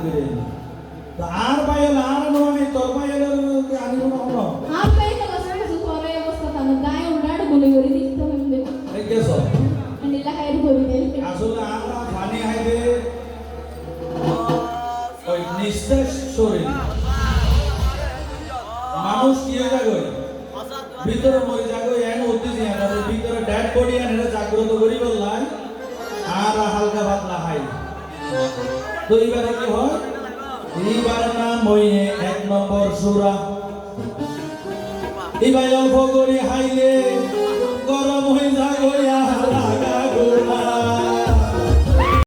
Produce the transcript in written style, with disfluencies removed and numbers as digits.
করে তো আর বাইল আর নো আমি তোর বাইল আনি না হলো আর বাইল তো কাছে করে অবস্থা তানো গায় উড়াড় বলে করে দিতে হবে এই কেসো নীলা খাইর করে দে আসলে আমরা পানি হাইবে ওই নিঃশ্বাস শরীর মানুষ কি হয়ে যাবে ভিতরে মরে যাবে এন হতে যায় না ভিতরে ডেড বডি আর এটা জাগ্রত করি বললাই আর হালকা পাতলা হাই তো এবারে কি হয় এইবার নাম হইয়ে 1 নম্বর সূরা এবার অল্প করে হাইলে